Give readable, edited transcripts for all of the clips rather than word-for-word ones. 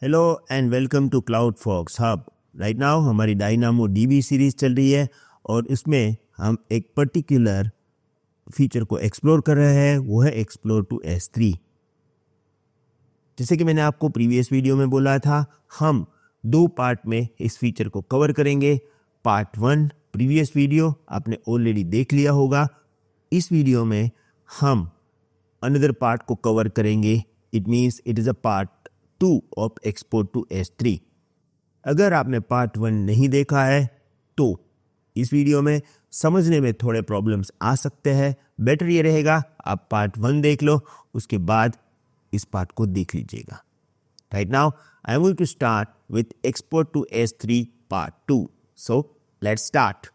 Hello and welcome to Cloud Fox Hub. Right now हमारी DynamoDB series चल रही है और इसमें हम एक पर्टिकुलर फीचर को एक्सप्लोर कर रहे हैं, वो है एक्सप्लोर टू S3। जैसे कि मैंने आपको प्रीवियस वीडियो में बोला था, हम 2 पार्ट में इस फीचर को कवर करेंगे। पार्ट 1 प्रीवियस वीडियो आपने ऑलरेडी देख लिया होगा। इस वीडियो में हम अनदर पार्ट को कवर करेंगे। It means it is a part 2 of export to S3। अगर आपने पार्ट 1 नहीं देखा है तो इस वीडियो में समझने में थोड़े प्रॉब्लम्स आ सकते हैं। बेटर ये रहेगा आप पार्ट 1 देख लो, उसके बाद इस पार्ट को देख लीजिएगा। Right now I am going to start with export to S3 part 2। So let's start.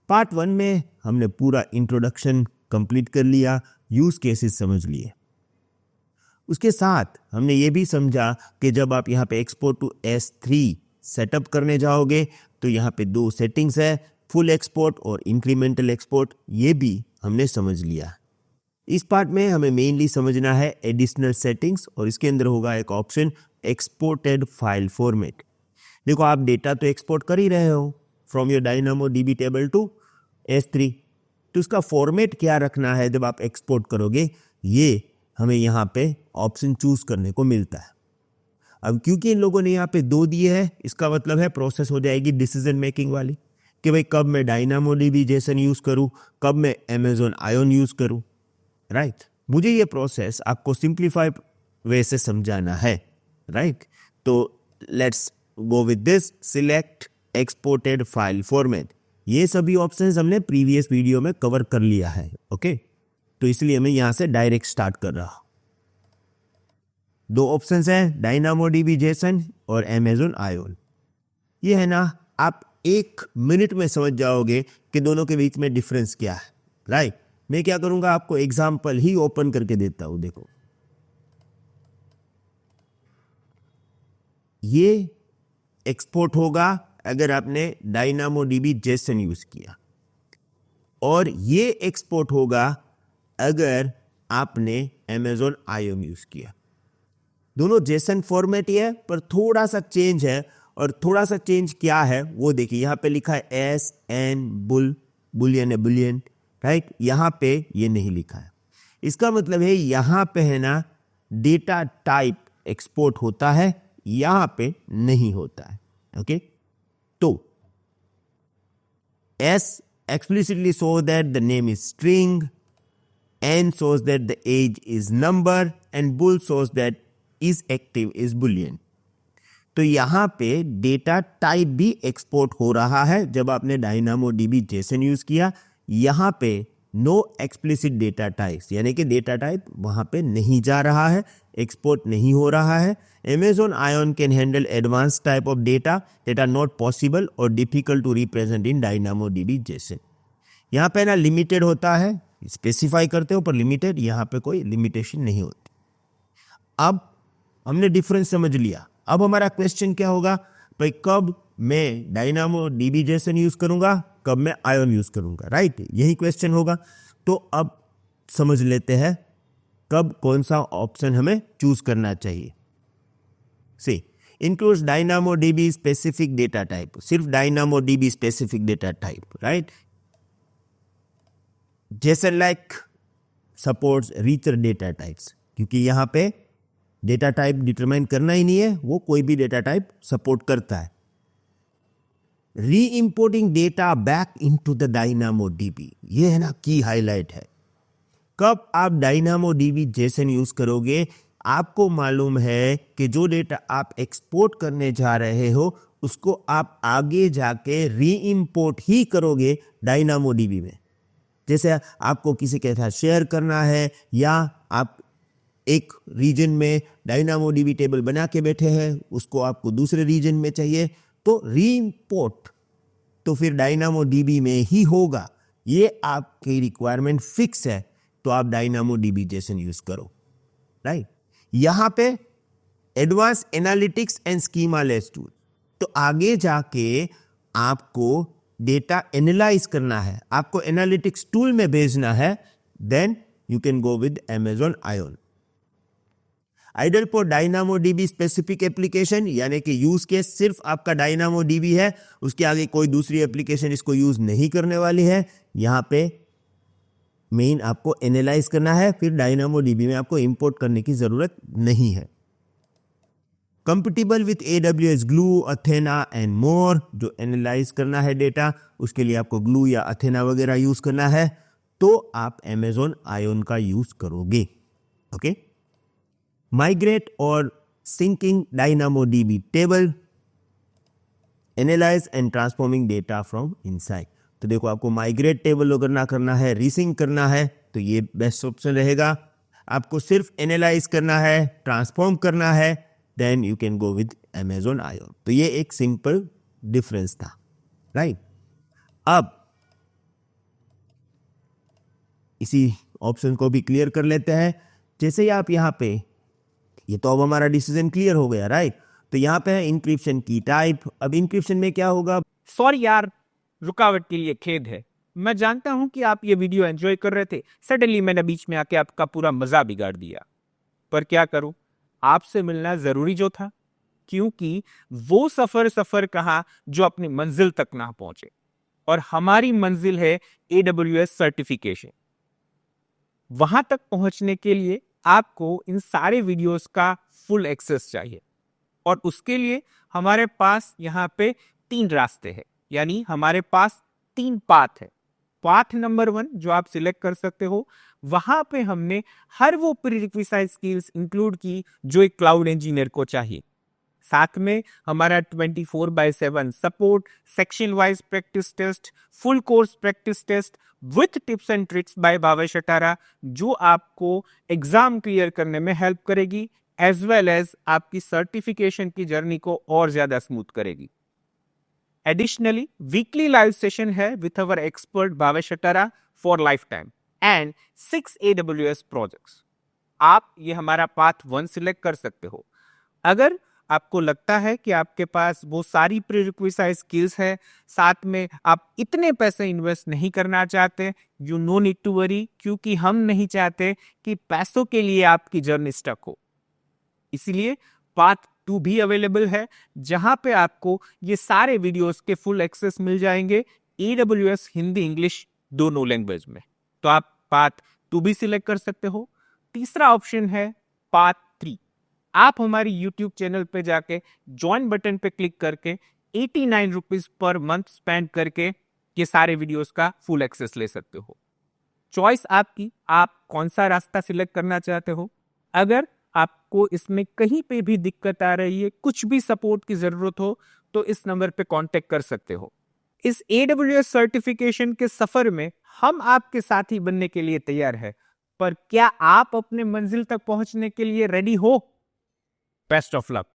Part 1 में हमने पूरा इंट्रोडक्शन कंप्लीट कर लिया, यूज केसेस समझ लिए। उसके साथ हमने ये भी समझा कि जब आप यहाँ पे एक्सपोर्ट टू S3 सेटअप करने जाओगे तो यहाँ पे 2 सेटिंग्स है, फुल एक्सपोर्ट और इंक्रीमेंटल एक्सपोर्ट। ये भी हमने समझ लिया। इस पार्ट में हमें मेनली समझना है एडिशनल सेटिंग्स और इसके अंदर होगा एक ऑप्शन एक्सपोर्टेड फाइल फॉर्मेट। देखो, आप डेटा तो एक्सपोर्ट कर ही रहे हो from your DynamoDB table to S3, तो उसका फॉर्मेट क्या रखना है जब आप एक्सपोर्ट करोगे, ये हमें यहाँ पे ऑप्शन चूज करने को मिलता है। अब क्योंकि इन लोगों ने यहाँ पे 2 दिए हैं, इसका मतलब है प्रोसेस हो जाएगी डिसीजन मेकिंग वाली कि भाई कब मैं डायनामो डीबी जेसन यूज करूँ, कब मैं अमेजोन आयोन यूज करूँ। राइट, मुझे ये प्रोसेस आपको सिंप्लीफाई वे से समझाना है। राइट, तो let's go with this. Select exported file format. ये सभी ऑप्शंस हमने प्रीवियस वीडियो में कवर कर लिया है। ओके, तो इसलिए मैं यहां से डायरेक्ट स्टार्ट कर रहा हूं। 2 ऑप्शंस हैं, डायनामो डीबी जेसन और अमेजोन आयोन। ये है ना, आप 1 मिनट में समझ जाओगे कि दोनों के बीच में डिफरेंस क्या है। राइट, मैं क्या करूंगा, आपको एग्जाम्पल ही ओपन करके देता हूं। देखो, ये एक्सपोर्ट होगा अगर आपने डायनामो डीबी जेसन यूज किया, और ये एक्सपोर्ट होगा अगर आपने अमेजोन आयोन यूज किया। दोनों जेसन फॉर्मेट ही है, पर थोड़ा सा चेंज है। और थोड़ा सा चेंज क्या है वो देखिए, यहां पे लिखा है SN बुलियन है, बुलियन। राइट, यहां पे ये नहीं लिखा है। इसका मतलब है यहां पे है ना डेटा टाइप एक्सपोर्ट होता है, यहां पे नहीं होता है। ओके, तो S explicitly shows that the name is string, N shows that the age is number, and bool shows that is active is boolean। तो यहां पे डेटा टाइप भी एक्सपोर्ट हो रहा है जब आपने डायनामो डीबी जेसन यूज किया। यहां पे नो एक्सप्लिसिट डेटा टाइप्स, यानी कि डेटा टाइप वहां पे नहीं जा रहा है, एक्सपोर्ट नहीं हो रहा है। Amazon Ion can handle advanced type of data that are not possible or difficult to represent in DynamoDB JSON। यहाँ पे ना लिमिटेड होता है, स्पेसिफाई करते हो, पर लिमिटेड, यहाँ पे कोई लिमिटेशन नहीं होती। अब हमने डिफरेंस समझ लिया। अब हमारा क्वेश्चन क्या होगा, भाई कब मैं डायनामो डीबी जेसन यूज करूंगा, कब मैं आयोन यूज करूंगा। राइट, यही क्वेश्चन होगा। तो अब समझ लेते हैं कब कौन सा ऑप्शन हमें चूज करना चाहिए। See, includes DynamoDB specific data type, सिर्फ DynamoDB specific data type, right? JSON like supports richer data types, क्योंकि यहाँ पे डेटा टाइप डिटरमाइन करना ही नहीं है, वो कोई भी डेटा टाइप सपोर्ट करता है। री importing data back into the DynamoDB, ये है ना की हाईलाइट है। कब आप DynamoDB जेसन यूज करोगे, आपको मालूम है कि जो डेटा आप एक्सपोर्ट करने जा रहे हो उसको आप आगे जाके री इंपोर्ट ही करोगे डायनामोडीबी में। जैसे आपको किसी के साथ शेयर करना है, या आप एक रीजन में डायनामोडीबी टेबल बना के बैठे हैं, उसको आपको दूसरे रीजन में चाहिए, तो री इंपोर्ट तो फिर डायनामोडीबी में ही होगा। ये आपकी रिक्वायरमेंट फिक्स है, तो आप डायनामोडीबी जेसन यूज करो। राइट, यहां पे advance analytics and schema less tool, तो आगे जाके आपको डेटा एनालाइज करना है, आपको एनालिटिक्स टूल में भेजना है, then you can go with Amazon Ion. Ideal for DynamoDB specific application, यानी कि यूज केस सिर्फ आपका DynamoDB है, उसके आगे कोई दूसरी एप्लीकेशन इसको यूज नहीं करने वाली है। यहाँ पे मेन आपको एनालाइज करना है, फिर DynamoDB में आपको इंपोर्ट करने की जरूरत नहीं है। Compatible with AWS glue, Athena and more. जो एनालाइज करना है डेटा, उसके लिए आपको ग्लू या अथेना वगैरह यूज करना है, तो आप Amazon Ion का यूज करोगे। ओके, माइग्रेट और syncing DynamoDB table, analyze and transforming data from inside. तो देखो, आपको माइग्रेट टेबल अगर करना है, रीसिंक करना है, तो ये बेस्ट ऑप्शन रहेगा। आपको सिर्फ एनालाइज करना है, ट्रांसफॉर्म करना है, then you can go with Amazon Ion। तो ये एक सिंपल डिफरेंस था, राइट। अब इसी ऑप्शन को भी क्लियर कर लेते हैं। जैसे ही आप यहाँ पे, ये तो अब हमारा डिसीजन क्लियर हो गया, राइट। तो यहाँ पे है इंक्रिप्शन की टाइप। अब इंक्रिप्शन में क्या होगा? सॉरी यार, रुकावट के लिए खेद है। मैं जानता हूं कि आप ये वीडियो एंजॉय कर रहे थे, सडनली मैंने बीच में आके आपका पूरा मजा बिगाड़ दिया। पर क्या करूं, आपसे मिलना जरूरी जो था, क्योंकि वो सफर कहा जो अपनी मंजिल तक ना पहुंचे, और हमारी मंजिल है AWS सर्टिफिकेशन। वहां तक पहुंचने के लिए आपको इन सारे वीडियोस का फुल एक्सेस चाहिए, और उसके लिए हमारे पास यहाँ पे 3 रास्ते हैं, यानी हमारे पास 3 पाथ है। पाथ नंबर 1 जो आप सिलेक्ट कर सकते हो, वहां पे हमने हर वो प्रीरिक्विजिट स्किल्स इंक्लूड की जो एक क्लाउड इंजीनियर को चाहिए। साथ में हमारा 24/7 support, section wise practice test, full course practice test with tips and tricks by Bhavesh Atara, जो आपको एग्जाम क्लियर करने में हेल्प करेगी, एज वेल एज आपकी सर्टिफिकेशन की जर्नी को और ज्यादा स्मूथ करेगी। एडिशनली वीकली लाइव सेशन है with our expert Bhavesh Atara for lifetime and 6 AWS projects. आप ये हमारा पाथ 1 सिलेक्ट कर सकते हो। अगर आपको लगता है कि आपके पास वो सारी प्रीरिक्विजिट स्किल्स है, साथ में आप इतने पैसे इन्वेस्ट नहीं करना चाहते, you no need to worry, क्योंकि हम नहीं चाहते कि पैसों के लिए आपकी जर्नी स्टक हो। इसलिए पाथ 2 भी अवेलेबल है, जहां पे आपको ये सारे वीडियोस के फुल एक्सेस मिल जाएंगे AWS हिंदी इंग्लिश दोनों लैंग्वेज में। तो आप पाथ 2 भी सिलेक्ट कर सकते हो। तीसरा ऑप्शन है पाथ 3। आप हमारी YouTube चैनल पे जाके ज्वाइन बटन पे क्लिक करके 89 रुपीज पर मंथ स्पेंड करके ये सारे वीडियोस का फुल एक्सेस ले सकते हो। चॉइस आपकी, आप कौन सा रास्ता सिलेक्ट करना चाहते हो। अगर आपको इसमें कहीं पे भी दिक्कत आ रही है, कुछ भी सपोर्ट की जरूरत हो, तो इस नंबर पे कांटेक्ट कर सकते हो। इस AWS सर्टिफिकेशन के सफर में हम आपके साथी बनने के लिए तैयार है, पर क्या आप अपने मंजिल तक पहुंचने के लिए रेडी हो? Best of luck.